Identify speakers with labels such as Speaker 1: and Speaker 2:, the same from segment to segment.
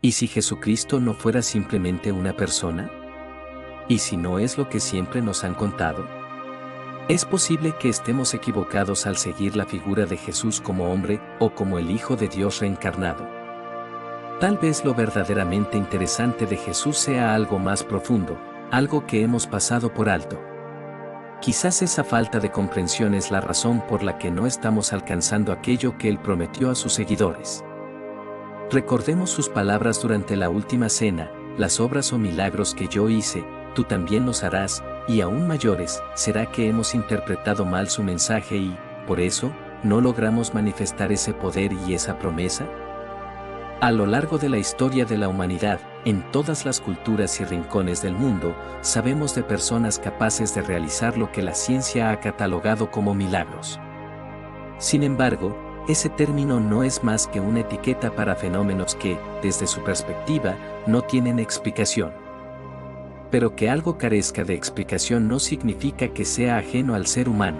Speaker 1: ¿Y si Jesucristo no fuera simplemente una persona? ¿Y si no es lo que siempre nos han contado? Es posible que estemos equivocados al seguir la figura de Jesús como hombre o como el Hijo de Dios reencarnado. Tal vez lo verdaderamente interesante de Jesús sea algo más profundo, algo que hemos pasado por alto. Quizás esa falta de comprensión es la razón por la que no estamos alcanzando aquello que Él prometió a sus seguidores. Recordemos sus palabras durante la última cena: las obras o milagros que yo hice, tú también los harás, y aún mayores. ¿Será que hemos interpretado mal su mensaje y, por eso, no logramos manifestar ese poder y esa promesa? A lo largo de la historia de la humanidad, en todas las culturas y rincones del mundo, sabemos de personas capaces de realizar lo que la ciencia ha catalogado como milagros. Sin embargo, ese término no es más que una etiqueta para fenómenos que, desde su perspectiva, no tienen explicación. Pero que algo carezca de explicación no significa que sea ajeno al ser humano.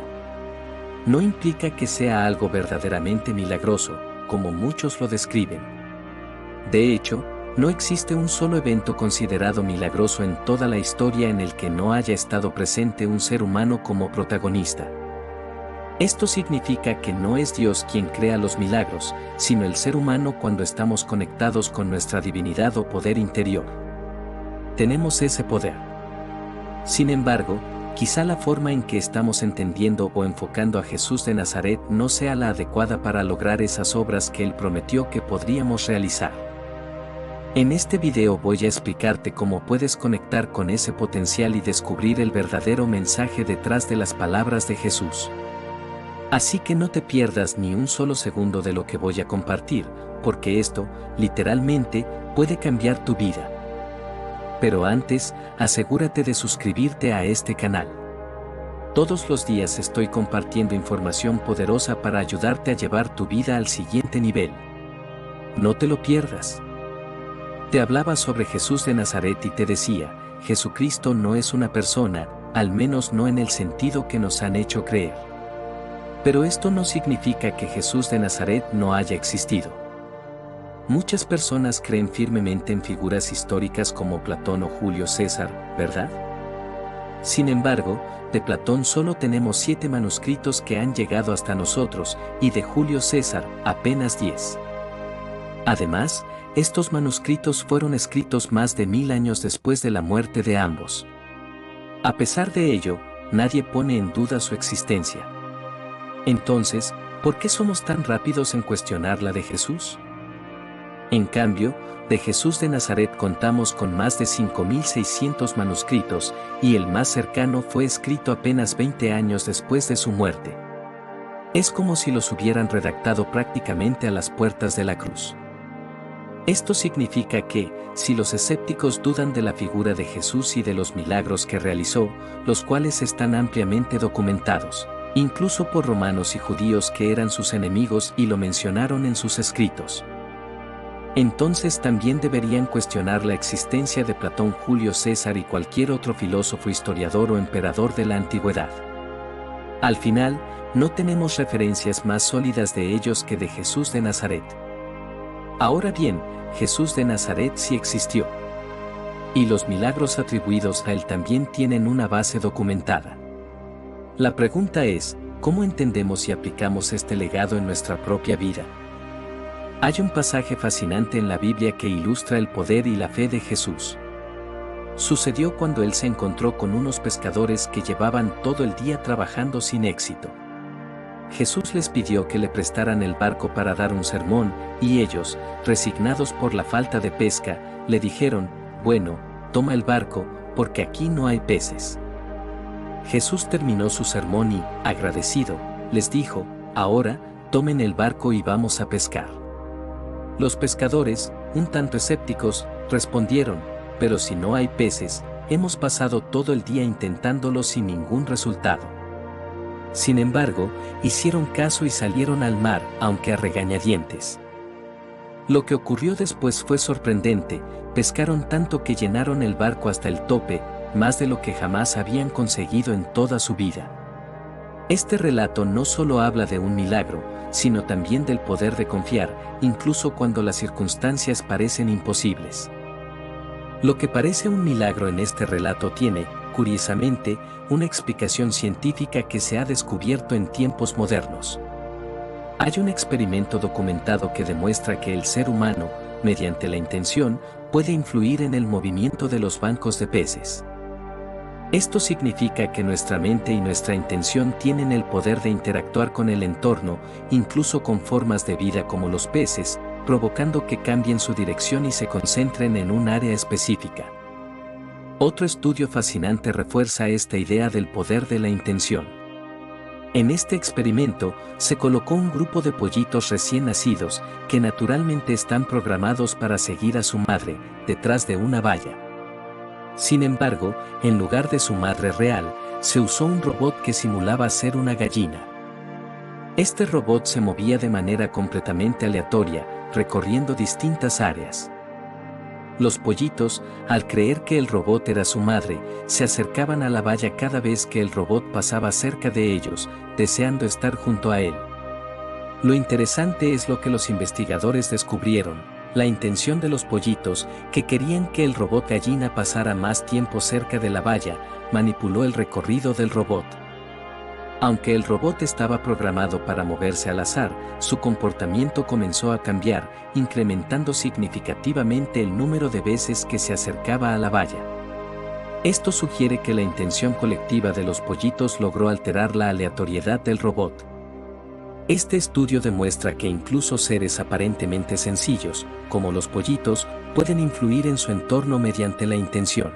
Speaker 1: No implica que sea algo verdaderamente milagroso, como muchos lo describen. De hecho, no existe un solo evento considerado milagroso en toda la historia en el que no haya estado presente un ser humano como protagonista. Esto significa que no es Dios quien crea los milagros, sino el ser humano cuando estamos conectados con nuestra divinidad o poder interior. Tenemos ese poder. Sin embargo, quizá la forma en que estamos entendiendo o enfocando a Jesús de Nazaret no sea la adecuada para lograr esas obras que Él prometió que podríamos realizar. En este video voy a explicarte cómo puedes conectar con ese potencial y descubrir el verdadero mensaje detrás de las palabras de Jesús. Así que no te pierdas ni un solo segundo de lo que voy a compartir, porque esto, literalmente, puede cambiar tu vida. Pero antes, asegúrate de suscribirte a este canal. Todos los días estoy compartiendo información poderosa para ayudarte a llevar tu vida al siguiente nivel. No te lo pierdas. Te hablaba sobre Jesús de Nazaret y te decía, Jesucristo no es una persona, al menos no en el sentido que nos han hecho creer. Pero esto no significa que Jesús de Nazaret no haya existido. Muchas personas creen firmemente en figuras históricas como Platón o Julio César, ¿verdad? Sin embargo, de Platón solo tenemos 7 manuscritos que han llegado hasta nosotros, y de Julio César, apenas 10. Además, estos manuscritos fueron escritos más de 1000 años después de la muerte de ambos. A pesar de ello, nadie pone en duda su existencia. Entonces, ¿por qué somos tan rápidos en cuestionar la de Jesús? En cambio, de Jesús de Nazaret contamos con más de 5600 manuscritos, y el más cercano fue escrito apenas 20 años después de su muerte. Es como si los hubieran redactado prácticamente a las puertas de la cruz. Esto significa que, si los escépticos dudan de la figura de Jesús y de los milagros que realizó, los cuales están ampliamente documentados, incluso por romanos y judíos que eran sus enemigos y lo mencionaron en sus escritos, entonces también deberían cuestionar la existencia de Platón, Julio César y cualquier otro filósofo, historiador o emperador de la antigüedad. Al final, no tenemos referencias más sólidas de ellos que de Jesús de Nazaret. Ahora bien, Jesús de Nazaret sí existió. Y los milagros atribuidos a él también tienen una base documentada. La pregunta es, ¿cómo entendemos y aplicamos este legado en nuestra propia vida? Hay un pasaje fascinante en la Biblia que ilustra el poder y la fe de Jesús. Sucedió cuando él se encontró con unos pescadores que llevaban todo el día trabajando sin éxito. Jesús les pidió que le prestaran el barco para dar un sermón, y ellos, resignados por la falta de pesca, le dijeron, bueno, toma el barco, porque aquí no hay peces. Jesús terminó su sermón y, agradecido, les dijo, ahora, tomen el barco y vamos a pescar. Los pescadores, un tanto escépticos, respondieron, pero si no hay peces, hemos pasado todo el día intentándolo sin ningún resultado. Sin embargo, hicieron caso y salieron al mar, aunque a regañadientes. Lo que ocurrió después fue sorprendente, pescaron tanto que llenaron el barco hasta el tope, más de lo que jamás habían conseguido en toda su vida. Este relato no solo habla de un milagro, sino también del poder de confiar, incluso cuando las circunstancias parecen imposibles. Lo que parece un milagro en este relato tiene, curiosamente, una explicación científica que se ha descubierto en tiempos modernos. Hay un experimento documentado que demuestra que el ser humano, mediante la intención, puede influir en el movimiento de los bancos de peces. Esto significa que nuestra mente y nuestra intención tienen el poder de interactuar con el entorno, incluso con formas de vida como los peces, provocando que cambien su dirección y se concentren en un área específica. Otro estudio fascinante refuerza esta idea del poder de la intención. En este experimento, se colocó un grupo de pollitos recién nacidos, que naturalmente están programados para seguir a su madre, detrás de una valla. Sin embargo, en lugar de su madre real, se usó un robot que simulaba ser una gallina. Este robot se movía de manera completamente aleatoria, recorriendo distintas áreas. Los pollitos, al creer que el robot era su madre, se acercaban a la valla cada vez que el robot pasaba cerca de ellos, deseando estar junto a él. Lo interesante es lo que los investigadores descubrieron: la intención de los pollitos, que querían que el robot gallina pasara más tiempo cerca de la valla, manipuló el recorrido del robot. Aunque el robot estaba programado para moverse al azar, su comportamiento comenzó a cambiar, incrementando significativamente el número de veces que se acercaba a la valla. Esto sugiere que la intención colectiva de los pollitos logró alterar la aleatoriedad del robot. Este estudio demuestra que incluso seres aparentemente sencillos, como los pollitos, pueden influir en su entorno mediante la intención.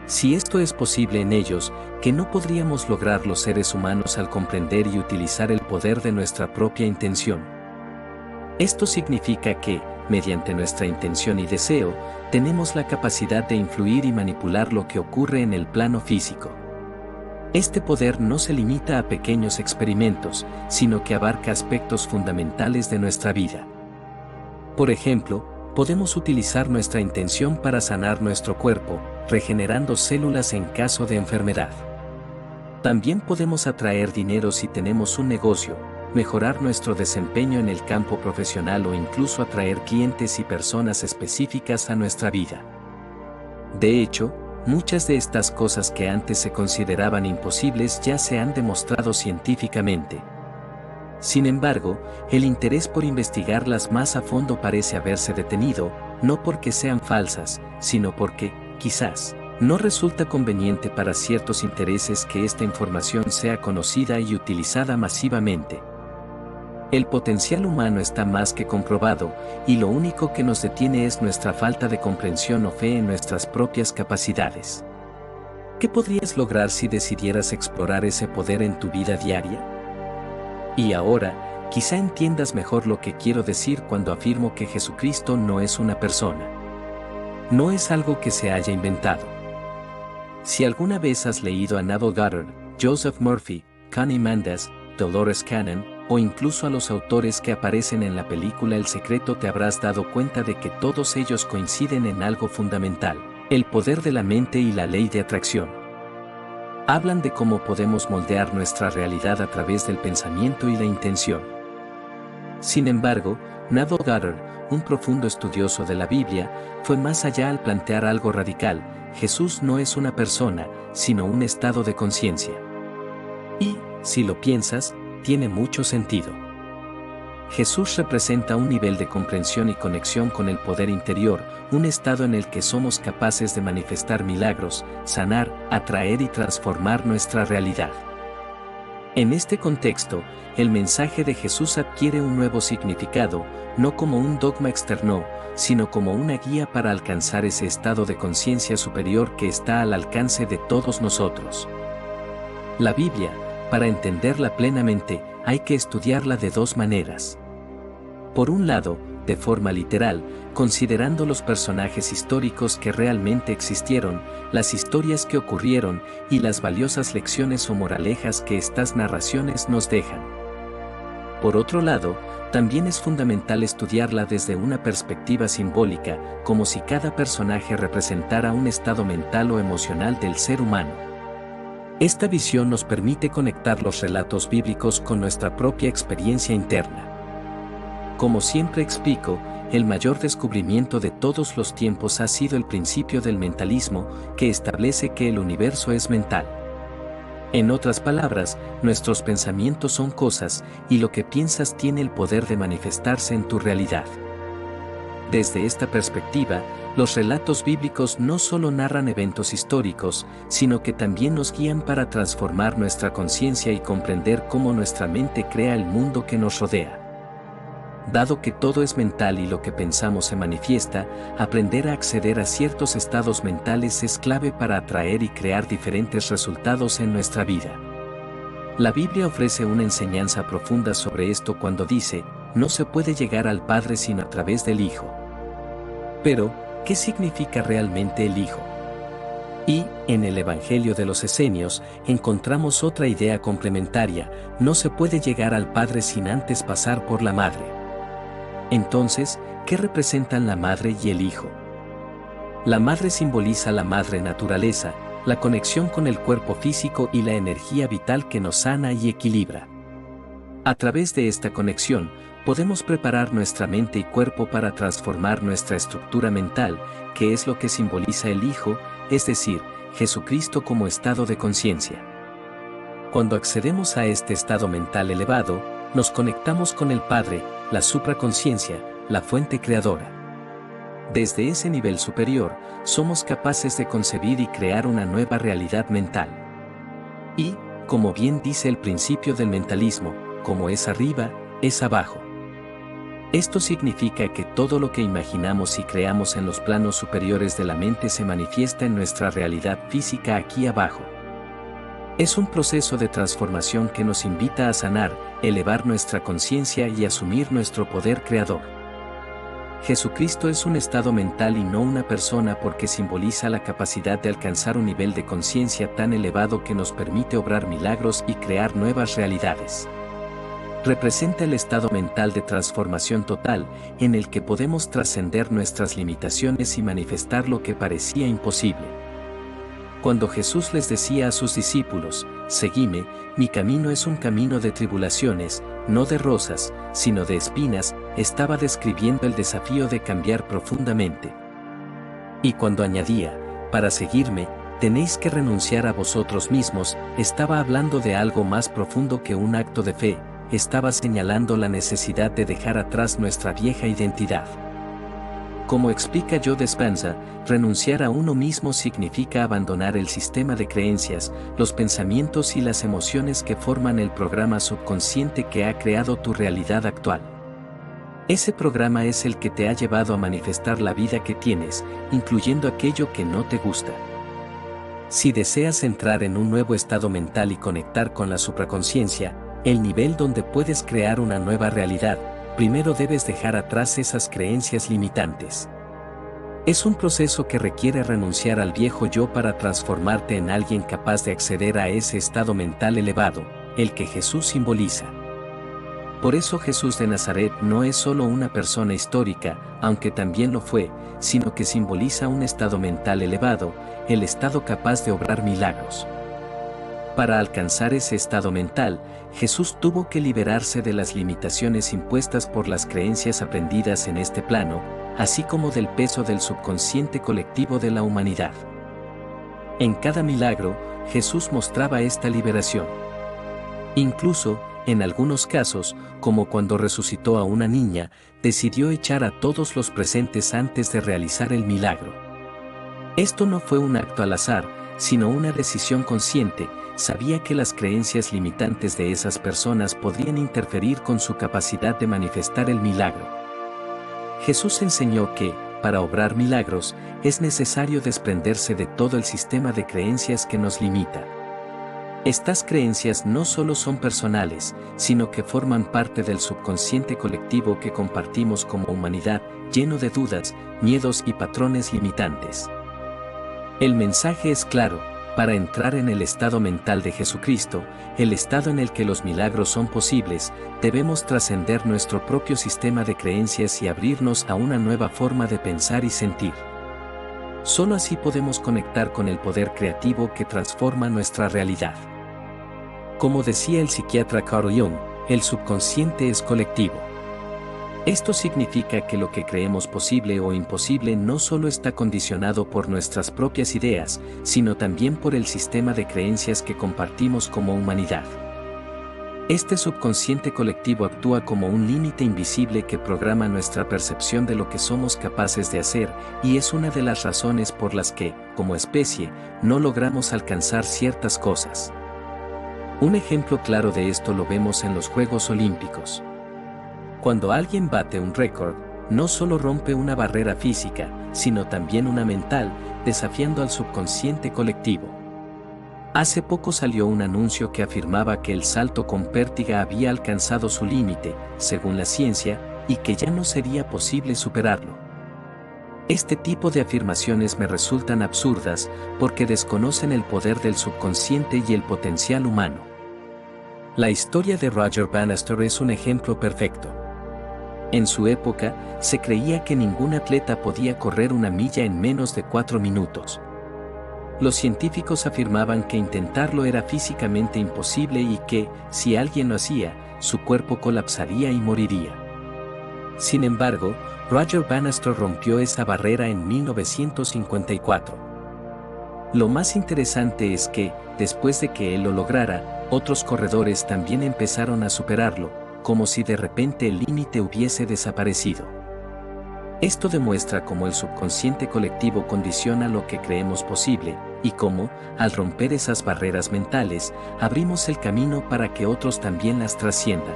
Speaker 1: Si esto es posible en ellos, ¿qué no podríamos lograr los seres humanos al comprender y utilizar el poder de nuestra propia intención? Esto significa que, mediante nuestra intención y deseo, tenemos la capacidad de influir y manipular lo que ocurre en el plano físico. Este poder no se limita a pequeños experimentos, sino que abarca aspectos fundamentales de nuestra vida. Por ejemplo, podemos utilizar nuestra intención para sanar nuestro cuerpo, regenerando células en caso de enfermedad. También podemos atraer dinero si tenemos un negocio, mejorar nuestro desempeño en el campo profesional o incluso atraer clientes y personas específicas a nuestra vida. De hecho, muchas de estas cosas que antes se consideraban imposibles ya se han demostrado científicamente. Sin embargo, el interés por investigarlas más a fondo parece haberse detenido, no porque sean falsas, sino porque, quizás, no resulta conveniente para ciertos intereses que esta información sea conocida y utilizada masivamente. El potencial humano está más que comprobado, y lo único que nos detiene es nuestra falta de comprensión o fe en nuestras propias capacidades. ¿Qué podrías lograr si decidieras explorar ese poder en tu vida diaria? Y ahora, quizá entiendas mejor lo que quiero decir cuando afirmo que Jesucristo no es una persona. No es algo que se haya inventado. Si alguna vez has leído a Neville Goddard, Joseph Murphy, Connie Mendes, Dolores Cannon, o incluso a los autores que aparecen en la película El Secreto, te habrás dado cuenta de que todos ellos coinciden en algo fundamental: el poder de la mente y la ley de atracción. Hablan de cómo podemos moldear nuestra realidad a través del pensamiento y la intención. Sin embargo, Neville Goddard, un profundo estudioso de la Biblia, fue más allá al plantear algo radical: Jesús no es una persona, sino un estado de conciencia. Y, si lo piensas, tiene mucho sentido. Jesús representa un nivel de comprensión y conexión con el poder interior, un estado en el que somos capaces de manifestar milagros, sanar, atraer y transformar nuestra realidad. En este contexto, el mensaje de Jesús adquiere un nuevo significado, no como un dogma externo, sino como una guía para alcanzar ese estado de conciencia superior que está al alcance de todos nosotros. La Biblia, para entenderla plenamente, hay que estudiarla de dos maneras. Por un lado, de forma literal, considerando los personajes históricos que realmente existieron, las historias que ocurrieron y las valiosas lecciones o moralejas que estas narraciones nos dejan. Por otro lado, también es fundamental estudiarla desde una perspectiva simbólica, como si cada personaje representara un estado mental o emocional del ser humano. Esta visión nos permite conectar los relatos bíblicos con nuestra propia experiencia interna. Como siempre explico, el mayor descubrimiento de todos los tiempos ha sido el principio del mentalismo, que establece que el universo es mental. En otras palabras, nuestros pensamientos son cosas, y lo que piensas tiene el poder de manifestarse en tu realidad. Desde esta perspectiva, los relatos bíblicos no solo narran eventos históricos, sino que también nos guían para transformar nuestra conciencia y comprender cómo nuestra mente crea el mundo que nos rodea. Dado que todo es mental y lo que pensamos se manifiesta, aprender a acceder a ciertos estados mentales es clave para atraer y crear diferentes resultados en nuestra vida. La Biblia ofrece una enseñanza profunda sobre esto cuando dice, no se puede llegar al Padre sino a través del Hijo. Pero, ¿qué significa realmente el Hijo? Y, en el Evangelio de los Esenios, encontramos otra idea complementaria, no se puede llegar al Padre sin antes pasar por la Madre. Entonces, ¿qué representan la Madre y el Hijo? La Madre simboliza la Madre Naturaleza, la conexión con el cuerpo físico y la energía vital que nos sana y equilibra. A través de esta conexión, podemos preparar nuestra mente y cuerpo para transformar nuestra estructura mental, que es lo que simboliza el Hijo, es decir, Jesucristo como estado de conciencia. Cuando accedemos a este estado mental elevado, nos conectamos con el Padre, la supraconciencia, la fuente creadora. Desde ese nivel superior, somos capaces de concebir y crear una nueva realidad mental. Y, como bien dice el principio del mentalismo, como es arriba, es abajo. Esto significa que todo lo que imaginamos y creamos en los planos superiores de la mente se manifiesta en nuestra realidad física aquí abajo. Es un proceso de transformación que nos invita a sanar, elevar nuestra conciencia y asumir nuestro poder creador. Jesucristo es un estado mental y no una persona porque simboliza la capacidad de alcanzar un nivel de conciencia tan elevado que nos permite obrar milagros y crear nuevas realidades. Representa el estado mental de transformación total, en el que podemos trascender nuestras limitaciones y manifestar lo que parecía imposible. Cuando Jesús les decía a sus discípulos, «Seguime, mi camino es un camino de tribulaciones, no de rosas, sino de espinas», estaba describiendo el desafío de cambiar profundamente. Y cuando añadía, «Para seguirme, tenéis que renunciar a vosotros mismos», estaba hablando de algo más profundo que un acto de fe, estaba señalando la necesidad de dejar atrás nuestra vieja identidad. Como explica Joe Dispenza, renunciar a uno mismo significa abandonar el sistema de creencias, los pensamientos y las emociones que forman el programa subconsciente que ha creado tu realidad actual. Ese programa es el que te ha llevado a manifestar la vida que tienes, incluyendo aquello que no te gusta. Si deseas entrar en un nuevo estado mental y conectar con la supraconciencia, el nivel donde puedes crear una nueva realidad, primero debes dejar atrás esas creencias limitantes. Es un proceso que requiere renunciar al viejo yo para transformarte en alguien capaz de acceder a ese estado mental elevado, el que Jesús simboliza. Por eso Jesús de Nazaret no es solo una persona histórica, aunque también lo fue, sino que simboliza un estado mental elevado, el estado capaz de obrar milagros. Para alcanzar ese estado mental, Jesús tuvo que liberarse de las limitaciones impuestas por las creencias aprendidas en este plano, así como del peso del subconsciente colectivo de la humanidad. En cada milagro, Jesús mostraba esta liberación. Incluso, en algunos casos, como cuando resucitó a una niña, decidió echar a todos los presentes antes de realizar el milagro. Esto no fue un acto al azar, sino una decisión consciente. Sabía que las creencias limitantes de esas personas podrían interferir con su capacidad de manifestar el milagro. Jesús enseñó que, para obrar milagros, es necesario desprenderse de todo el sistema de creencias que nos limita. Estas creencias no solo son personales, sino que forman parte del subconsciente colectivo que compartimos como humanidad, lleno de dudas, miedos y patrones limitantes. El mensaje es claro. Para entrar en el estado mental de Jesucristo, el estado en el que los milagros son posibles, debemos trascender nuestro propio sistema de creencias y abrirnos a una nueva forma de pensar y sentir. Solo así podemos conectar con el poder creativo que transforma nuestra realidad. Como decía el psiquiatra Carl Jung, el subconsciente es colectivo. Esto significa que lo que creemos posible o imposible no solo está condicionado por nuestras propias ideas, sino también por el sistema de creencias que compartimos como humanidad. Este subconsciente colectivo actúa como un límite invisible que programa nuestra percepción de lo que somos capaces de hacer, y es una de las razones por las que, como especie, no logramos alcanzar ciertas cosas. Un ejemplo claro de esto lo vemos en los Juegos Olímpicos. Cuando alguien bate un récord, no solo rompe una barrera física, sino también una mental, desafiando al subconsciente colectivo. Hace poco salió un anuncio que afirmaba que el salto con pértiga había alcanzado su límite, según la ciencia, y que ya no sería posible superarlo. Este tipo de afirmaciones me resultan absurdas porque desconocen el poder del subconsciente y el potencial humano. La historia de Roger Bannister es un ejemplo perfecto. En su época, se creía que ningún atleta podía correr una milla en menos de 4 minutos. Los científicos afirmaban que intentarlo era físicamente imposible y que, si alguien lo hacía, su cuerpo colapsaría y moriría. Sin embargo, Roger Bannister rompió esa barrera en 1954. Lo más interesante es que, después de que él lo lograra, otros corredores también empezaron a superarlo, como si de repente el límite hubiese desaparecido. Esto demuestra cómo el subconsciente colectivo condiciona lo que creemos posible, y cómo, al romper esas barreras mentales, abrimos el camino para que otros también las trasciendan.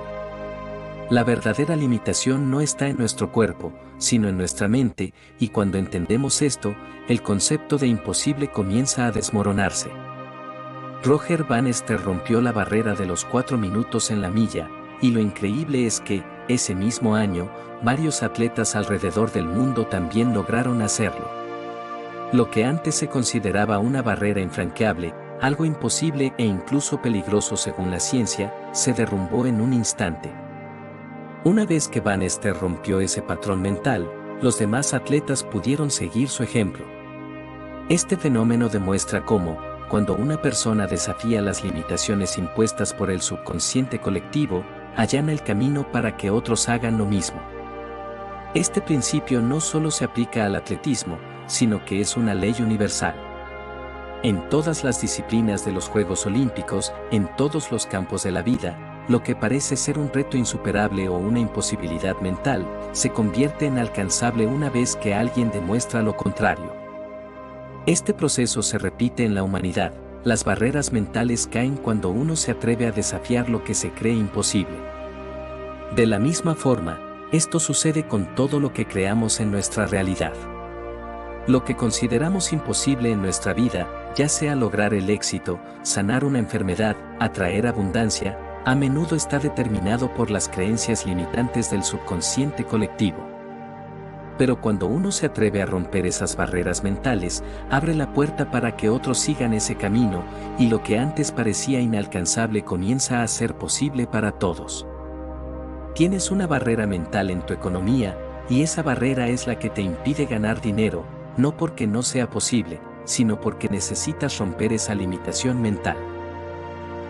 Speaker 1: La verdadera limitación no está en nuestro cuerpo, sino en nuestra mente, y cuando entendemos esto, el concepto de imposible comienza a desmoronarse. Roger Bannister rompió la barrera de los 4 minutos en la milla, y lo increíble es que, ese mismo año, varios atletas alrededor del mundo también lograron hacerlo. Lo que antes se consideraba una barrera infranqueable, algo imposible e incluso peligroso según la ciencia, se derrumbó en un instante. Una vez que Bannister rompió ese patrón mental, los demás atletas pudieron seguir su ejemplo. Este fenómeno demuestra cómo, cuando una persona desafía las limitaciones impuestas por el subconsciente colectivo, allana el camino para que otros hagan lo mismo. Este principio no solo se aplica al atletismo, sino que es una ley universal. En todas las disciplinas de los Juegos Olímpicos, en todos los campos de la vida, lo que parece ser un reto insuperable o una imposibilidad mental, se convierte en alcanzable una vez que alguien demuestra lo contrario. Este proceso se repite en la humanidad. Las barreras mentales caen cuando uno se atreve a desafiar lo que se cree imposible. De la misma forma, esto sucede con todo lo que creamos en nuestra realidad. Lo que consideramos imposible en nuestra vida, ya sea lograr el éxito, sanar una enfermedad, atraer abundancia, a menudo está determinado por las creencias limitantes del subconsciente colectivo. Pero cuando uno se atreve a romper esas barreras mentales, abre la puerta para que otros sigan ese camino, y lo que antes parecía inalcanzable comienza a ser posible para todos. Tienes una barrera mental en tu economía, y esa barrera es la que te impide ganar dinero, no porque no sea posible, sino porque necesitas romper esa limitación mental.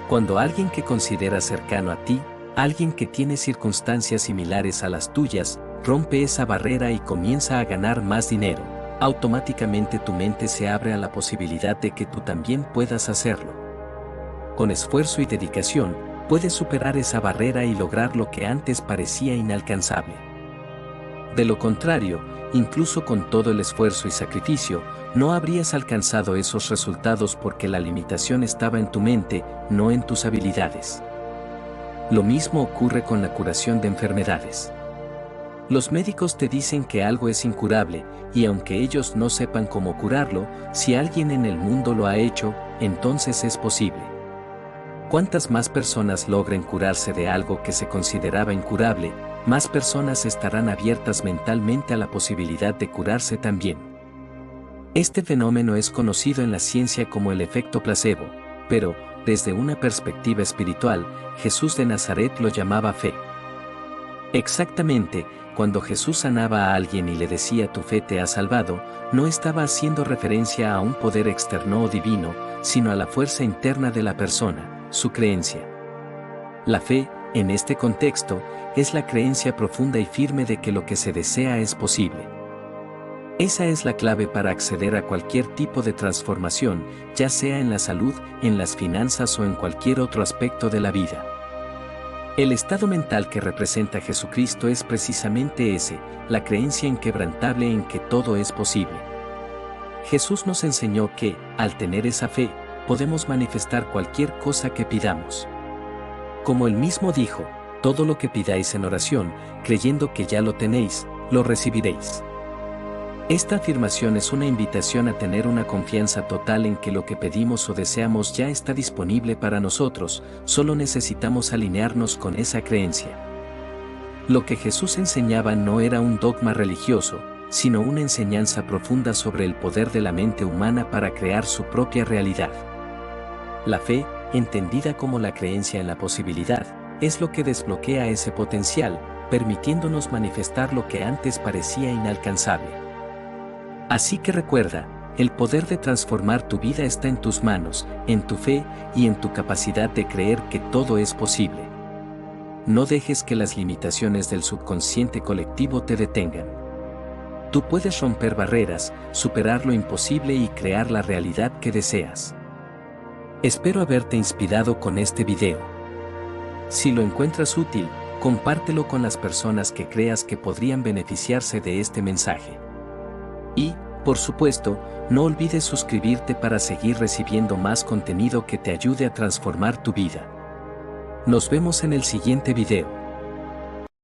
Speaker 1: Cuando alguien que consideras cercano a ti, alguien que tiene circunstancias similares a las tuyas, rompe esa barrera y comienza a ganar más dinero, automáticamente tu mente se abre a la posibilidad de que tú también puedas hacerlo. Con esfuerzo y dedicación, puedes superar esa barrera y lograr lo que antes parecía inalcanzable. De lo contrario, incluso con todo el esfuerzo y sacrificio, no habrías alcanzado esos resultados porque la limitación estaba en tu mente, no en tus habilidades. Lo mismo ocurre con la curación de enfermedades. Los médicos te dicen que algo es incurable, y aunque ellos no sepan cómo curarlo, si alguien en el mundo lo ha hecho, entonces es posible. Cuantas más personas logren curarse de algo que se consideraba incurable, más personas estarán abiertas mentalmente a la posibilidad de curarse también. Este fenómeno es conocido en la ciencia como el efecto placebo, pero, desde una perspectiva espiritual, Jesús de Nazaret lo llamaba fe. Exactamente, Cuando Jesús sanaba a alguien y le decía tu fe te ha salvado, no estaba haciendo referencia a un poder externo o divino, sino a la fuerza interna de la persona, su creencia. La fe, en este contexto, es la creencia profunda y firme de que lo que se desea es posible. Esa es la clave para acceder a cualquier tipo de transformación, ya sea en la salud, en las finanzas o en cualquier otro aspecto de la vida. El estado mental que representa Jesucristo es precisamente ese, la creencia inquebrantable en que todo es posible. Jesús nos enseñó que, al tener esa fe, podemos manifestar cualquier cosa que pidamos. Como él mismo dijo, todo lo que pidáis en oración, creyendo que ya lo tenéis, lo recibiréis. Esta afirmación es una invitación a tener una confianza total en que lo que pedimos o deseamos ya está disponible para nosotros, solo necesitamos alinearnos con esa creencia. Lo que Jesús enseñaba no era un dogma religioso, sino una enseñanza profunda sobre el poder de la mente humana para crear su propia realidad. La fe, entendida como la creencia en la posibilidad, es lo que desbloquea ese potencial, permitiéndonos manifestar lo que antes parecía inalcanzable. Así que recuerda, el poder de transformar tu vida está en tus manos, en tu fe y en tu capacidad de creer que todo es posible. No dejes que las limitaciones del subconsciente colectivo te detengan. Tú puedes romper barreras, superar lo imposible y crear la realidad que deseas. Espero haberte inspirado con este video. Si lo encuentras útil, compártelo con las personas que creas que podrían beneficiarse de este mensaje. Y, por supuesto, no olvides suscribirte para seguir recibiendo más contenido que te ayude a transformar tu vida. Nos vemos en el siguiente video.